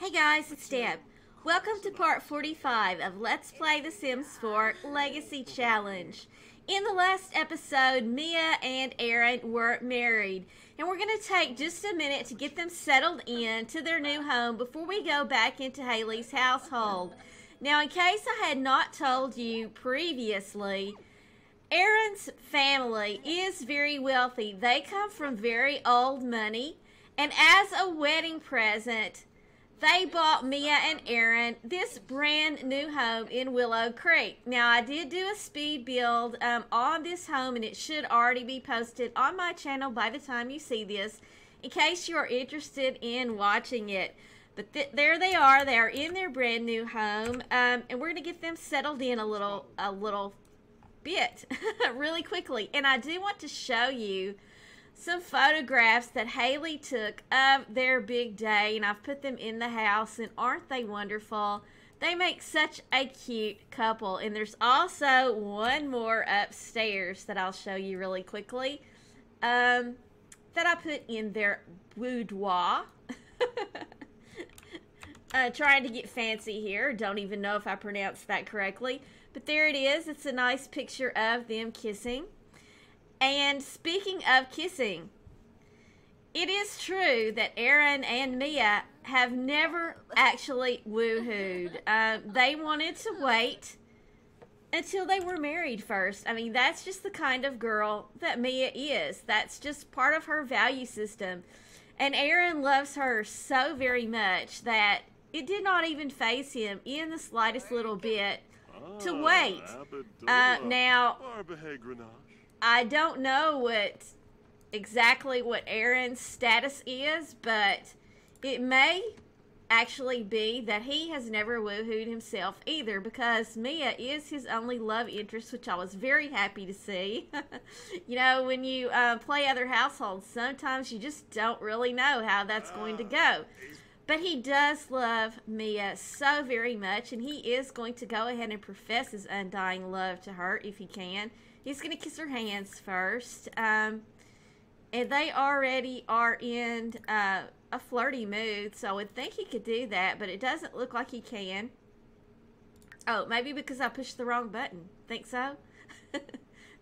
Hey guys, it's Deb. Welcome to part 45 of Let's Play The Sims 4 Legacy Challenge. In the last episode, Mia and Aaron were married, and we're going to take just a minute to get them settled in to their new home before we go back into Hailey's household. Now, in case I had not told you previously, Aaron's family is very wealthy. They come from very old money, and as a wedding present, they bought Mia and Aaron this brand new home in Willow Creek. Now, I did do a speed build on this home, and it should already be posted on my channel by the time you see this, in case you are interested in watching it. But there they are. They are in their brand new home, and we're going to get them settled in a little bit really quickly. And I do want to show you some photographs that Hailey took of their big day, and I've put them in the house, and aren't they wonderful? They make such a cute couple. And there's also one more upstairs that I'll show you really quickly that I put in their boudoir. Trying to get fancy here. Don't even know if I pronounced that correctly, but there it is. It's a nice picture of them kissing. And speaking of kissing, it is true that Aaron and Mia have never actually woohooed. They wanted to wait until they were married first. I mean, that's just the kind of girl that Mia is. That's just part of her value system. And Aaron loves her so very much that it did not even faze him in the slightest little bit to wait. Now, I don't know exactly what Aaron's status is, but it may actually be that he has never woohooed himself either, because Mia is his only love interest, which I was very happy to see. You know, when you play other households, sometimes you just don't really know how that's going to go. But he does love Mia so very much, and he is going to go ahead and profess his undying love to her if he can. He's going to kiss her hands first. And they already are in a flirty mood, so I would think he could do that, but it doesn't look like he can. Oh, maybe because I pushed the wrong button. Think so?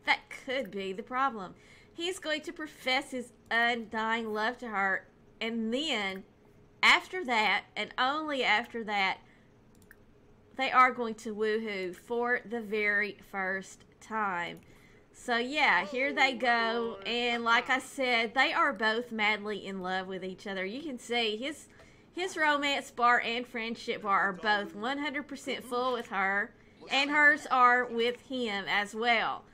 That could be the problem. He's going to profess his undying love to her, and then after that, and only after that, they are going to woohoo for the very first time. So yeah, here they go, and like I said, they are both madly in love with each other. You can see his romance bar and friendship bar are both 100% full with her, and hers are with him as well.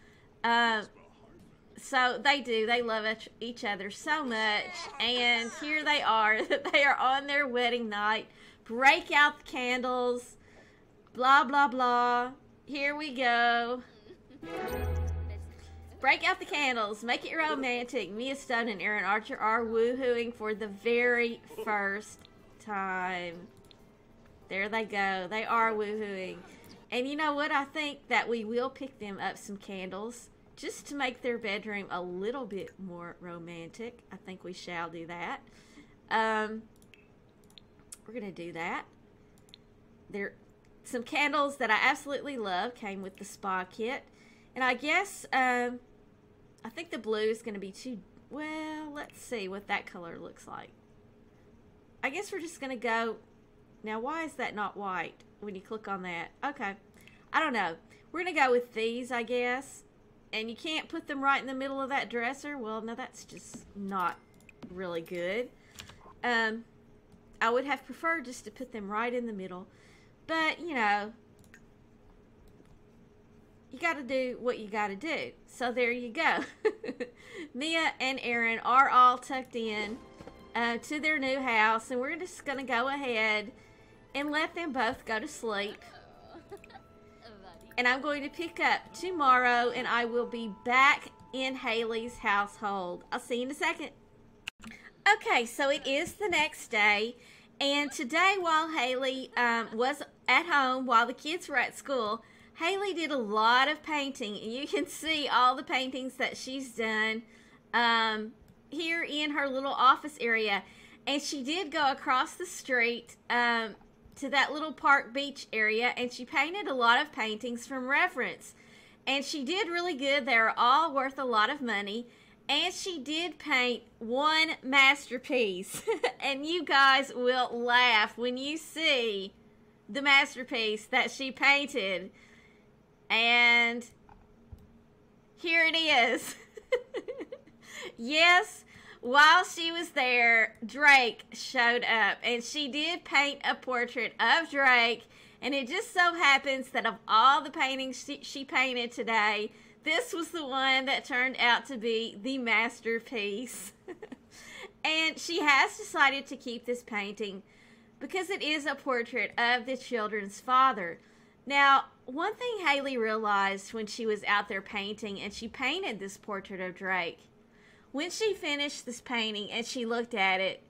So they love each other so much, and here they are. They are on their wedding night. Break out the candles, blah blah blah. Here we go. Break out the candles. Make it romantic. Mia Stone and Aaron Archer are woohooing for the very first time. There they go. They are woohooing. And you know what? I think that we will pick them up some candles just to make their bedroom a little bit more romantic. I think we shall do that. We're going to do that. There, some candles that I absolutely love came with the spa kit. And I guess, I think the blue is going to be too, well, let's see what that color looks like. I guess we're just going to go, now why is that not white when you click on that? Okay, I don't know. We're going to go with these, I guess. And you can't put them right in the middle of that dresser. Well, no, that's just not really good. I would have preferred just to put them right in the middle. But, you know, you got to do what you got to do. So there you go. Mia and Aaron are all tucked in to their new house. And we're just going to go ahead and let them both go to sleep. And I'm going to pick up tomorrow, and I will be back in Hailey's household. I'll see you in a second. Okay, so it is the next day. And today, while Hailey was at home, while the kids were at school, Hailey did a lot of painting, and you can see all the paintings that she's done here in her little office area. And she did go across the street to that little park beach area, and she painted a lot of paintings from reference. And she did really good. They were all worth a lot of money. And she did paint one masterpiece. And you guys will laugh when you see the masterpiece that she painted. And here it is. Yes, while she was there, Drake showed up. And she did paint a portrait of Drake. And it just so happens that of all the paintings she painted today, this was the one that turned out to be the masterpiece. And she has decided to keep this painting because it is a portrait of the children's father. Now, one thing Hailey realized when she was out there painting, and she painted this portrait of Drake, when she finished this painting and she looked at it,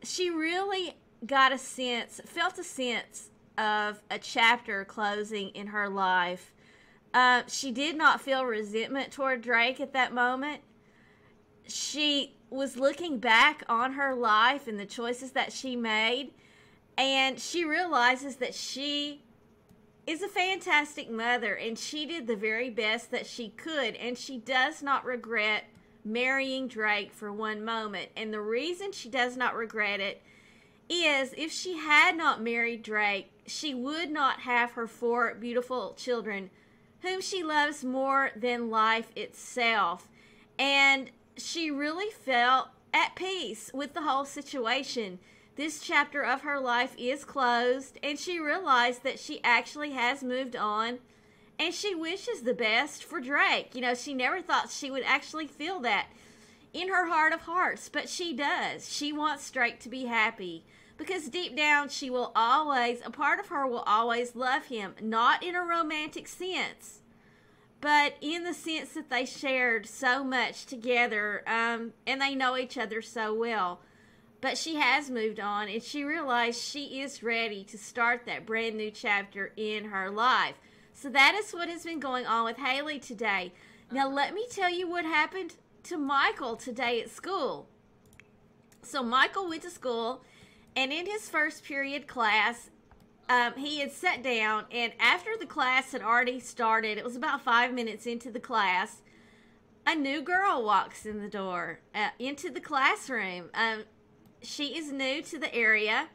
she really felt a sense of a chapter closing in her life. She did not feel resentment toward Drake at that moment. She was looking back on her life and the choices that she made, and she realizes that she is a fantastic mother, and she did the very best that she could, and she does not regret marrying Drake for one moment. And the reason she does not regret it is if she had not married Drake, she would not have her 4 beautiful children, whom she loves more than life itself. And she really felt at peace with the whole situation. This chapter of her life is closed, and she realized that she actually has moved on, and she wishes the best for Drake. You know, she never thought she would actually feel that in her heart of hearts, but she does. She wants Drake to be happy, because deep down she will always, a part of her will always love him, not in a romantic sense, but in the sense that they shared so much together, and they know each other so well. But she has moved on, and she realized she is ready to start that brand new chapter in her life. So that is what has been going on with Hailey today. Now let me tell you what happened to Michael today at school. So Michael went to school, and in his first period class, he had sat down, and after the class had already started, it was about 5 minutes into the class, a new girl walks in the door, into the classroom. She is new to the area,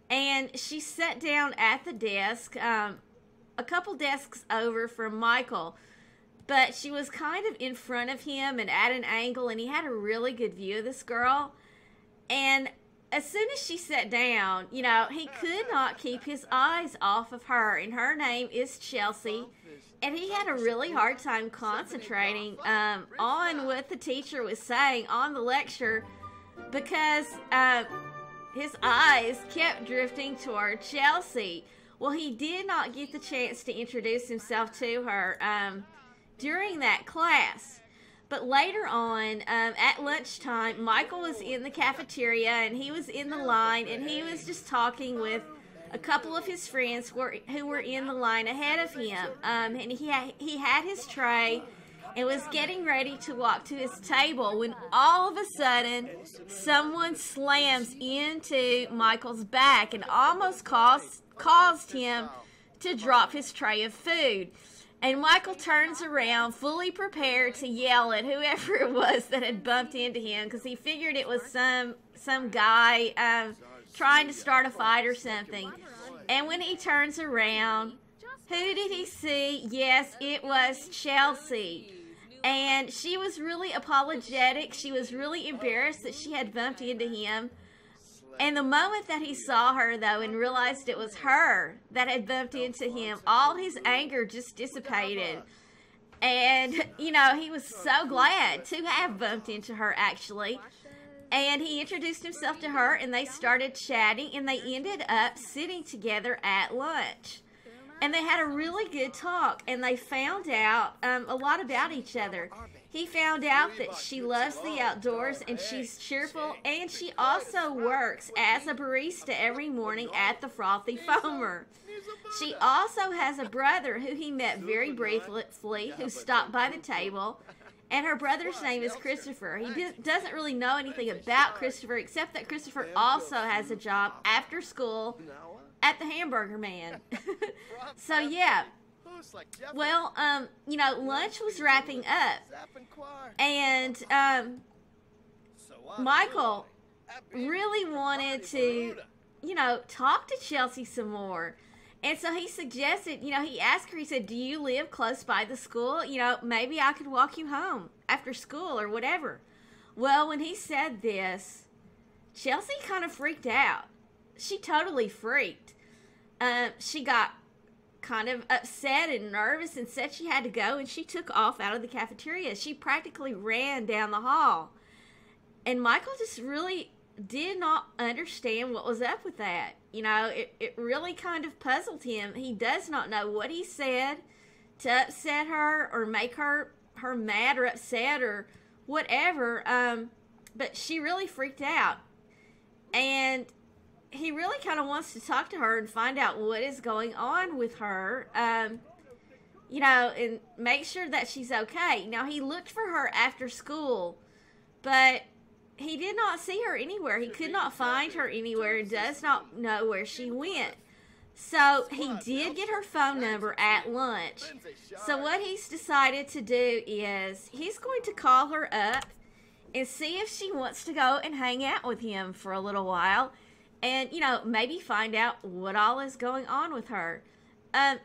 and she sat down at the desk, a couple desks over from Michael, but she was kind of in front of him and at an angle, and he had a really good view of this girl. And as soon as she sat down, you know, he could not keep his eyes off of her, and her name is Chelsea, and he had a really hard time concentrating on what the teacher was saying on the lecture, because his eyes kept drifting toward Chelsea. Well, he did not get the chance to introduce himself to her during that class. But later on, at lunchtime, Michael was in the cafeteria, and he was in the line, and he was just talking with a couple of his friends who were in the line ahead of him. And he had his tray and was getting ready to walk to his table when all of a sudden someone slams into Michael's back and almost caused him to drop his tray of food. And Michael turns around fully prepared to yell at whoever it was that had bumped into him, because he figured it was some guy trying to start a fight or something. And when he turns around, who did he see? Yes, it was Chelsea. And she was really apologetic. She was really embarrassed that she had bumped into him. And the moment that he saw her, though, and realized it was her that had bumped into him, all his anger just dissipated. And, you know, he was so glad to have bumped into her, actually. And he introduced himself to her, and they started chatting, and they ended up sitting together at lunch. And they had a really good talk, and they found out a lot about each other. He found out that she loves the outdoors, and she's cheerful, and she also works as a barista every morning at the Frothy Foamer. She also has a brother who he met very briefly, who stopped by the table, And her brother's name is Christopher. He doesn't really know anything about Christopher, except that Christopher also has a job after school at the Hamburger Man. So, yeah. Well, you know, lunch was wrapping up. And Michael really wanted to, you know, talk to Chelsea some more. And so he suggested, you know, he asked her, he said, do you live close by the school? You know, maybe I could walk you home after school or whatever. Well, when he said this, Chelsea kind of freaked out. She totally freaked. She got kind of upset and nervous and said she had to go, and she took off out of the cafeteria. She practically ran down the hall. And Michael just really did not understand what was up with that. You know, it really kind of puzzled him. He does not know what he said to upset her or make her mad or upset or whatever. But she really freaked out. And he really kind of wants to talk to her and find out what is going on with her. You know, and make sure that she's okay. Now, he looked for her after school, but he did not see her anywhere. He could not find her anywhere and does not know where she went. So he did get her phone number at lunch. So what he's decided to do is he's going to call her up and see if she wants to go and hang out with him for a little while. And, you know, maybe find out what all is going on with her.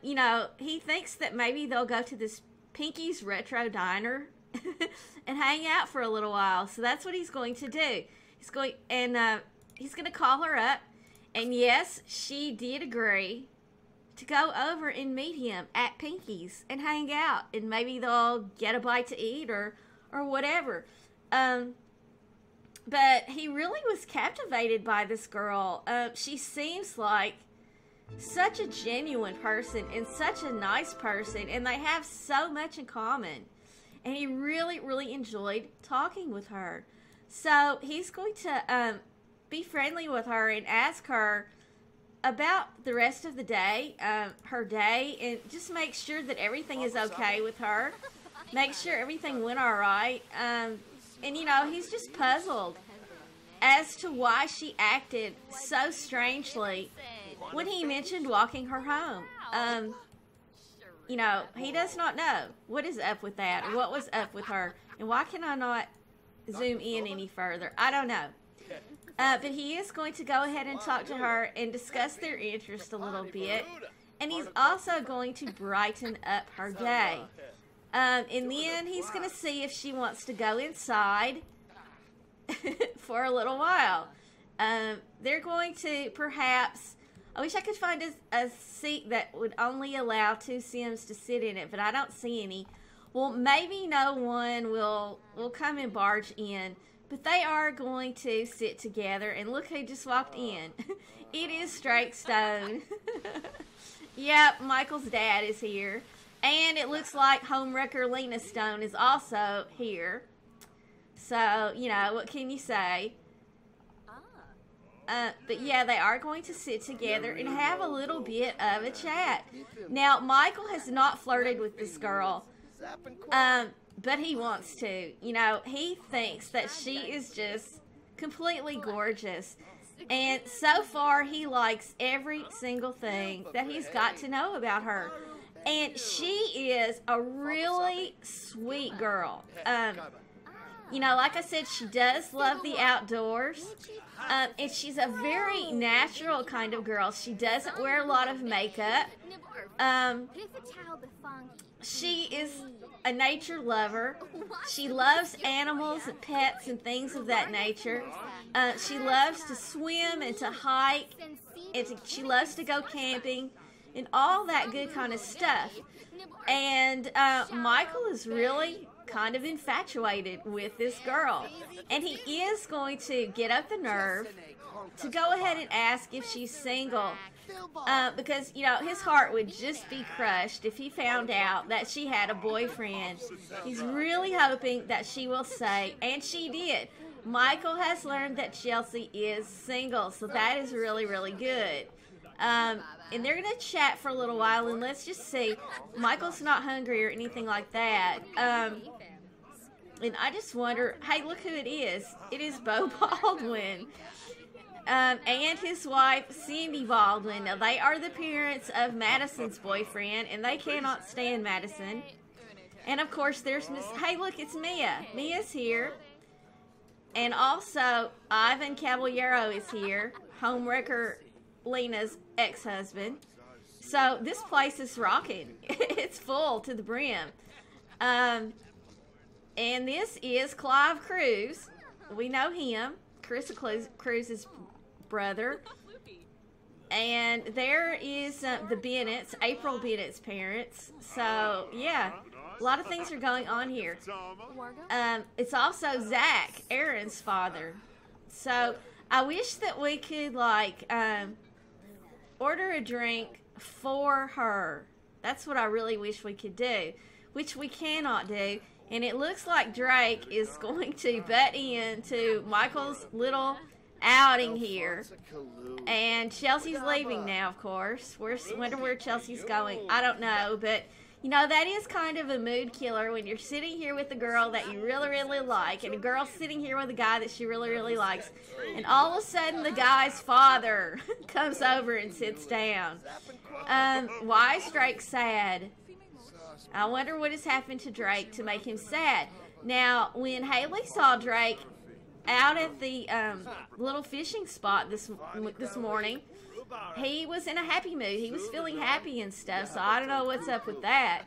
You know, he thinks that maybe they'll go to this Pinky's Retro Diner and hang out for a little while. So that's what he's going to do. He's going to call her up, and yes, she did agree to go over and meet him at Pinky's and hang out, and maybe they'll get a bite to eat or whatever. But he really was captivated by this girl. She seems like such a genuine person and such a nice person, and they have so much in common. And he really, really enjoyed talking with her. So he's going to be friendly with her and ask her about the rest of the day, her day, and just make sure that everything is okay with her. Make sure everything went all right. And, you know, he's just puzzled as to why she acted so strangely when he mentioned walking her home. You know, he does not know what is up with that, or what was up with her, and why can I not zoom in any further? I don't know. But he is going to go ahead and talk to her and discuss their interest a little bit, and he's also going to brighten up her day. And then he's going to see if she wants to go inside for a little while. They're going to perhaps... I wish I could find a seat that would only allow 2 Sims to sit in it, but I don't see any. Well, maybe no one will come and barge in, but they are going to sit together, and look who just walked in. It is Straight Stone. Yep, Michael's dad is here. And it looks like homewrecker Lena Stone is also here. So, you know, what can you say? But yeah, they are going to sit together and have a little bit of a chat. Now, Michael has not flirted with this girl, but he wants to. You know, he thinks that she is just completely gorgeous. And so far, he likes every single thing that he's got to know about her. And she is a really sweet girl. You know, like I said, she does love the outdoors. And she's a very natural kind of girl. She doesn't wear a lot of makeup. She is a nature lover. She loves animals and pets and things of that nature. She loves to swim and to hike. And she loves to go camping and all that good kind of stuff. And Michael is really kind of infatuated with this girl, and he is going to get up the nerve to go ahead and ask if she's single, because, you know, his heart would just be crushed if he found out that she had a boyfriend. He's really hoping that she will say, and she did. Michael has learned that Chelsea is single, so that is really, really good. And they're going to chat for a little while, and let's just see. Michael's not hungry or anything like that. And I just wonder, hey, look who it is. It is Beau Baldwin. And his wife, Cindy Baldwin. Now, they are the parents of Madison's boyfriend, and they cannot stand Madison. And, of course, there's Miss... Hey, look, it's Mia. Mia's here. And also, Ivan Caballero is here. Homewrecker Lena's ex-husband. So, this place is rocking. It's full to the brim. And this is Clive Cruz. We know him. Carissa Cruz's brother. And there is the Bennett's, April Bennett's parents. So, yeah, a lot of things are going on here. It's also Zach, Aaron's father. So, I wish that we could, like, order a drink for her. That's what I really wish we could do, which we cannot do. And it looks like Drake is going to butt into Michael's little outing here. And Chelsea's leaving now, of course. Wonder where Chelsea's going. I don't know, but, you know, that is kind of a mood killer when you're sitting here with a girl that you really, really like, and a girl sitting here with a guy that she really, really likes, and all of a sudden the guy's father comes over and sits down. Why is Drake sad? I wonder what has happened to Drake to make him sad. Now, when Hailey saw Drake out at the little fishing spot this morning, he was in a happy mood. He was feeling happy and stuff, so I don't know what's up with that.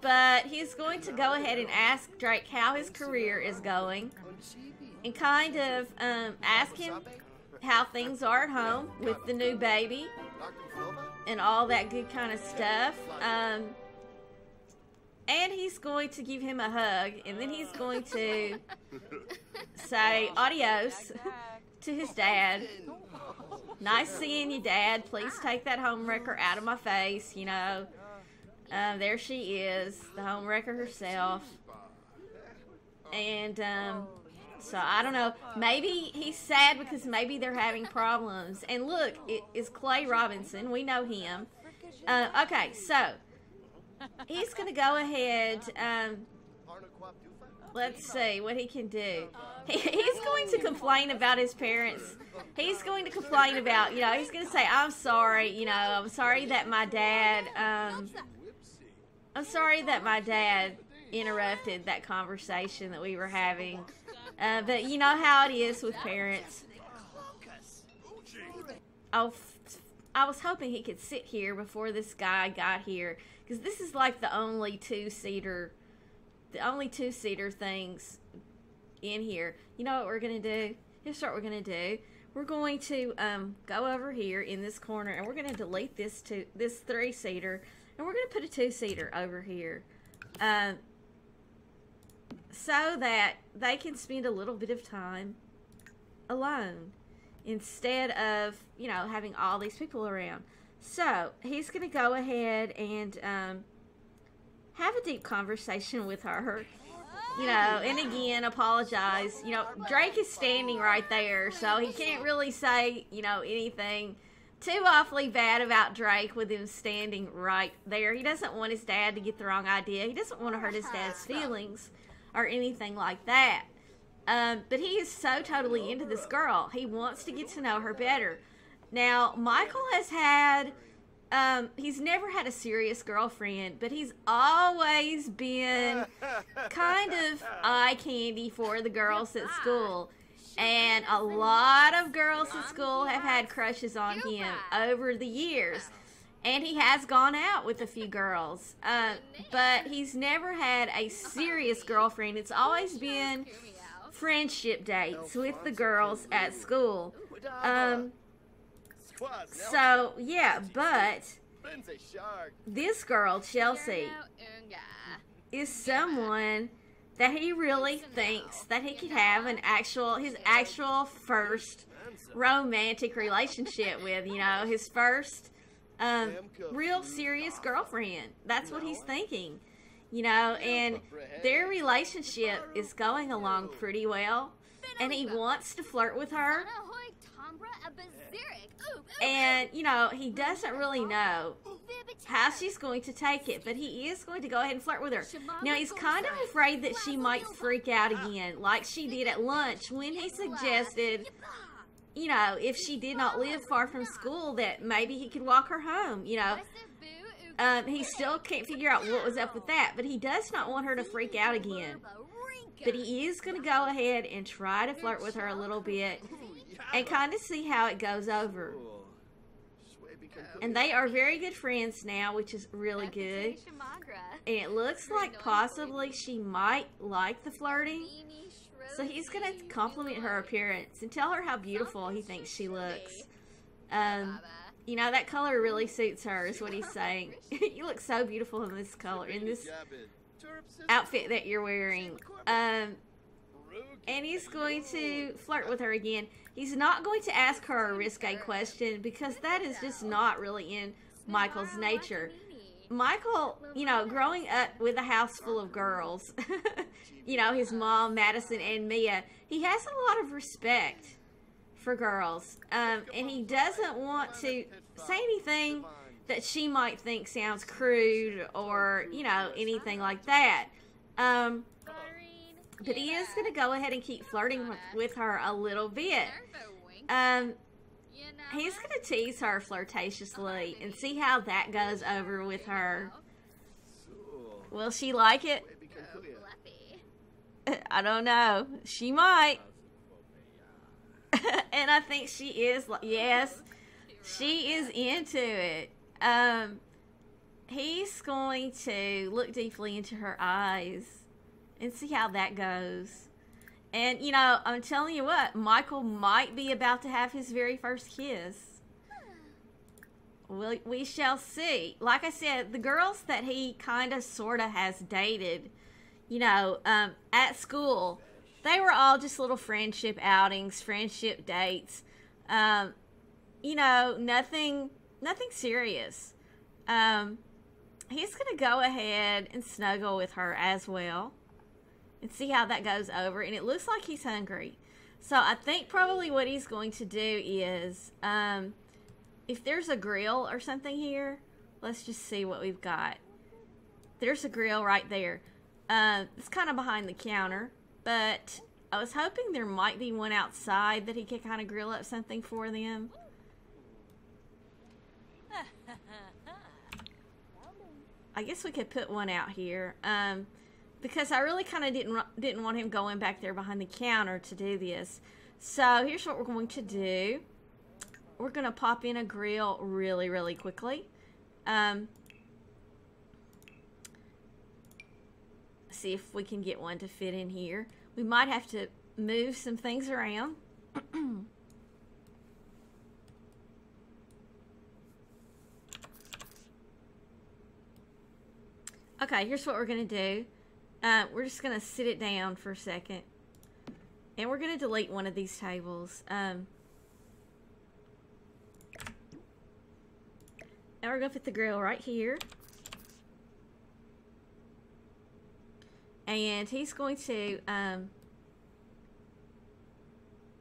But he's going to go ahead and ask Drake how his career is going and kind of ask him how things are at home with the new baby and all that good kind of stuff. And he's going to give him a hug, and then he's going to say adios to his dad. Nice seeing you, Dad. Please take that homewrecker out of my face, you know. There she is, the homewrecker herself. And, so I don't know. Maybe he's sad because maybe they're having problems. And look, it is Clay Robinson. We know him. Okay, so he's going to go ahead. Let's see what he can do. He's going to complain about his parents. He's going to complain about, you know, he's going to say, I'm sorry, you know, I'm sorry that my dad, interrupted that conversation that we were having. But you know how it is with parents. Oh, I was hoping he could sit here before this guy got here, because this is like the only two-seater things in here. You know what we're going to do? Here's what we're going to do. We're going to go over here in this corner, and we're going to delete this three-seater, and we're going to put a two-seater over here. So that they can spend a little bit of time alone instead of, you know, having all these people around. So he's going to go ahead and have a deep conversation with her, you know, and again, apologize. You know, Drake is standing right there, so he can't really say, you know, anything too awfully bad about Drake with him standing right there. He doesn't want his dad to get the wrong idea. He doesn't want to hurt his dad's feelings or anything like that. But he is so totally into this girl. He wants to get to know her better. Now, Michael has had, he's never had a serious girlfriend, but he's always been kind of eye candy for the girls at school. And a lot of girls at school have had crushes on him over the years. And he has gone out with a few girls. But he's never had a serious girlfriend. It's always been friendship dates with the girls at school. So, yeah, but this girl, Chelsea, is someone that he really thinks that he could have his actual first romantic relationship with, you know, his first real serious girlfriend. That's what he's thinking, you know, and their relationship is going along pretty well, and he wants to flirt with her, And, you know, he doesn't really know how she's going to take it, but he is going to go ahead and flirt with her. Now, he's kind of afraid that she might freak out again, like she did at lunch when he suggested, you know, if she did not live far from school, that maybe he could walk her home, you know. He still can't figure out what was up with that, but he does not want her to freak out again. But he is going to go ahead and try to flirt with her a little bit and kind of see how it goes over. And they are very good friends now, which is really good. And it looks like possibly she might like the flirting. So he's going to compliment her appearance and tell her how beautiful he thinks she looks. You know, that color really suits her, is what he's saying. You look so beautiful in this color, in this outfit that you're wearing. And he's going to flirt with her again. He's not going to ask her a risque question because that is just not really in Michael's nature. Michael, you know, growing up with a house full of girls, you know, his mom, Madison, and Mia, he has a lot of respect for girls. And he doesn't want to say anything that she might think sounds crude or, you know, anything like that. But he is going to go ahead and keep flirting with her a little bit. He's going to tease her flirtatiously and see how that goes over with her. Will she like it? I don't know. She might. And I think she is. Yes, she is into it. He's going to look deeply into her eyes and see how that goes. And, you know, I'm telling you what, Michael might be about to have his very first kiss. We shall see. Like I said, the girls that he kind of sort of has dated, you know, at school, they were all just little friendship outings, friendship dates. You know, nothing serious. He's going to go ahead and snuggle with her as well and see how that goes over. And it looks like he's hungry. So I think probably what he's going to do is, if there's a grill or something here, let's just see what we've got. There's a grill right there. It's kind of behind the counter, but I was hoping there might be one outside that he could kind of grill up something for them. I guess we could put one out here. Because I really kind of didn't want him going back there behind the counter to do this. So here's what we're going to do. We're going to pop in a grill really, really quickly. See if we can get one to fit in here. We might have to move some things around. Okay, here's what we're going to do. We're just going to sit it down for a second. And we're going to delete one of these tables. And we're going to put the grill right here. And he's going to,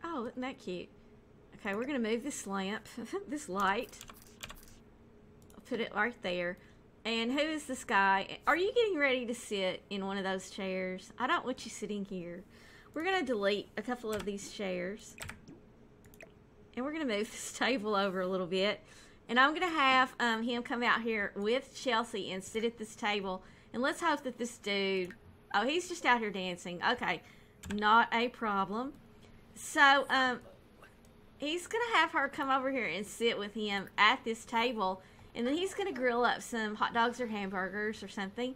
oh, isn't that cute? Okay, we're going to move this lamp, this light. I'll put it right there. And who is this guy? Are you getting ready to sit in one of those chairs? I don't want you sitting here. We're going to delete a couple of these chairs. And we're going to move this table over a little bit. And I'm going to have him come out here with Chelsea and sit at this table. And let's hope that this dude... Oh, he's just out here dancing. Okay, not a problem. So, he's going to have her come over here and sit with him at this table. And then he's going to grill up some hot dogs or hamburgers or something.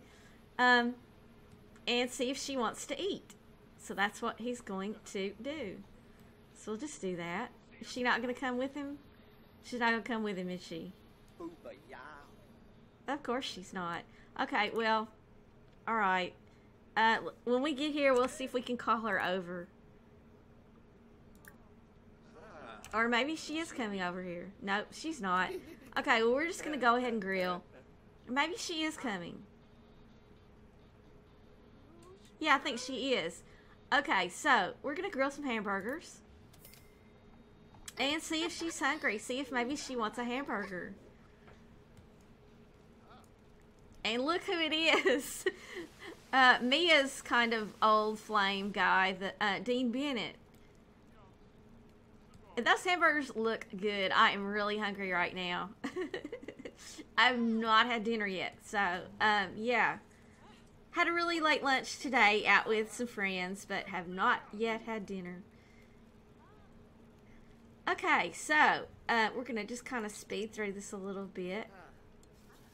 And see if she wants to eat. So that's what he's going to do. So we'll just do that. Is she not going to come with him? She's not going to come with him, is she? Of course she's not. Okay, well, alright. When we get here, we'll see if we can call her over. Or maybe she is coming over here. Nope, she's not. Okay, well, we're just going to go ahead and grill. Or maybe she is coming. Yeah, I think she is. Okay, so we're going to grill some hamburgers. And see if she's hungry. See if maybe she wants a hamburger. And look who it is. Mia's kind of old flame guy, Dean Bennett. And those hamburgers look good. I am really hungry right now. I've not had dinner yet. So, yeah. Had a really late lunch today out with some friends, but have not yet had dinner. Okay, so, we're going to just kind of speed through this a little bit.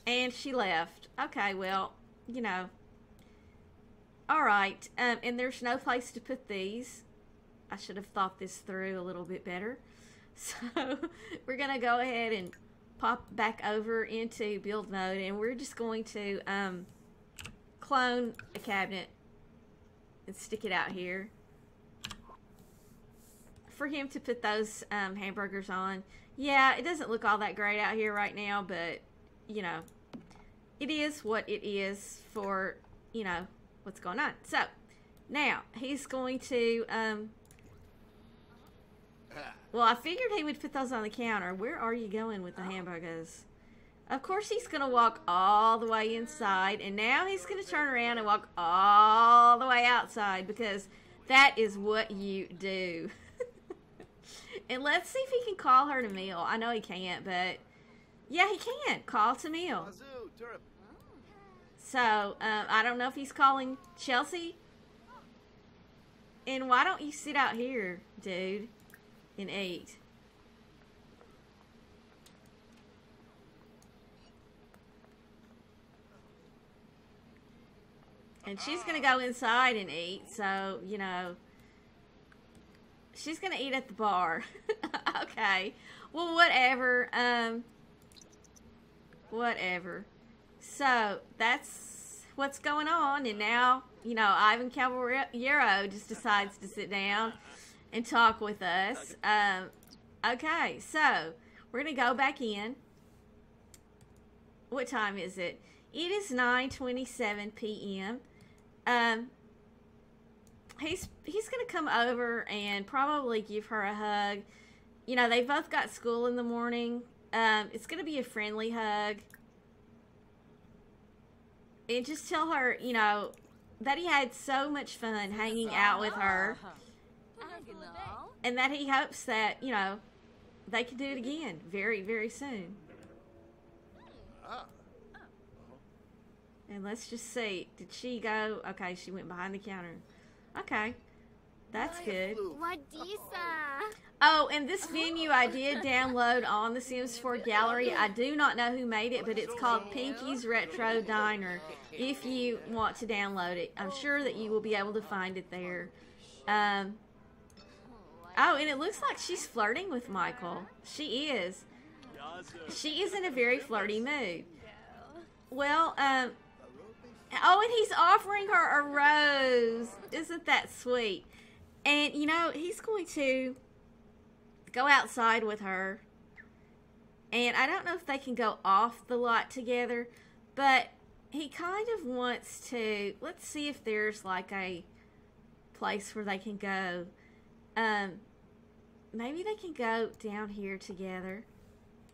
And she left. Okay, well, you know. Alright, and there's no place to put these. I should have thought this through a little bit better. So, we're going to go ahead and pop back over into build mode, and we're just going to clone a cabinet and stick it out here for him to put those hamburgers on. Yeah, it doesn't look all that great out here right now, but, you know, it is what it is for, you know, what's going on. So, now, he's going to, well, I figured he would put those on the counter. Where are you going with the hamburgers? Of course, he's going to walk all the way inside, and now he's going to turn around and walk all the way outside, because that is what you do. And let's see if he can call her to meal. I know he can't, but yeah, he can. Call to meal. So, I don't know if he's calling Chelsea. And why don't you sit out here, dude, and eat? And she's going to go inside and eat, so, you know, she's going to eat at the bar. Okay. Well, whatever. Whatever. So, that's what's going on. And now, you know, Ivan Caballero just decides to sit down and talk with us. Okay, so, we're going to go back in. What time is it? It is 9:27 p.m. He's going to come over and probably give her a hug. You know, they both got school in the morning. It's going to be a friendly hug. And just tell her, you know, that he had so much fun hanging out with her. And that he hopes that, you know, they can do it again very, very soon. And let's just see. Did she go? Okay, she went behind the counter. Okay. That's good. Oh, and this venue I did download on the Sims 4 gallery. I do not know who made it, but it's called Pinky's Retro Diner. If you want to download it, I'm sure that you will be able to find it there. Oh, and it looks like she's flirting with Michael. She is. She is in a very flirty mood. Well, oh, and he's offering her a rose. Isn't that sweet? And, you know, he's going to go outside with her. And I don't know if they can go off the lot together, but he kind of wants to. Let's see if there's like a place where they can go. Maybe they can go down here together.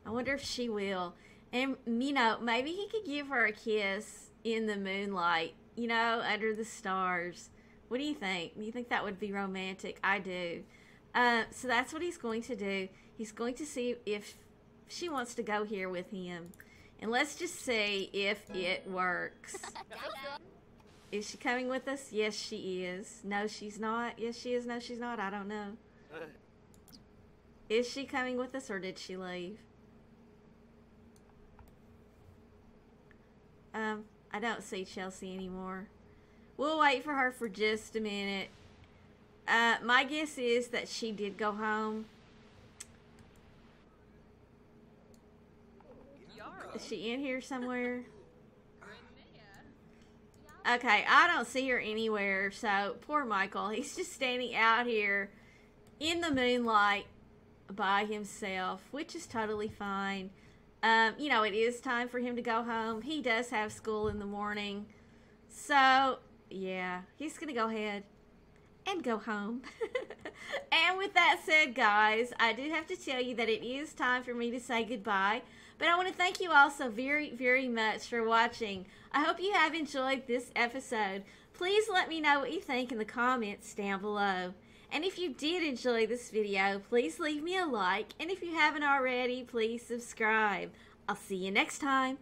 I wonder if she will. And, you know, maybe he could give her a kiss in the moonlight, you know, under the stars. What do you think? Do you think that would be romantic? I do. So that's what he's going to do. He's going to see if she wants to go here with him. And let's just see if it works. Is she coming with us? Yes, she is. No, she's not. Yes, she is. No, she's not. I don't know. Is she coming with us or did she leave? I don't see Chelsea anymore. We'll wait for her for just a minute. My guess is that she did go home. Is she in here somewhere? Okay, I don't see her anywhere, so poor Michael. He's just standing out here in the moonlight by himself, which is totally fine. You know, it is time for him to go home. He does have school in the morning. So, yeah, he's going to go ahead and go home. And with that said, guys, I do have to tell you that it is time for me to say goodbye. But I want to thank you all so very, very much for watching. I hope you have enjoyed this episode. Please let me know what you think in the comments down below. And if you did enjoy this video, please leave me a like. And if you haven't already, please subscribe. I'll see you next time.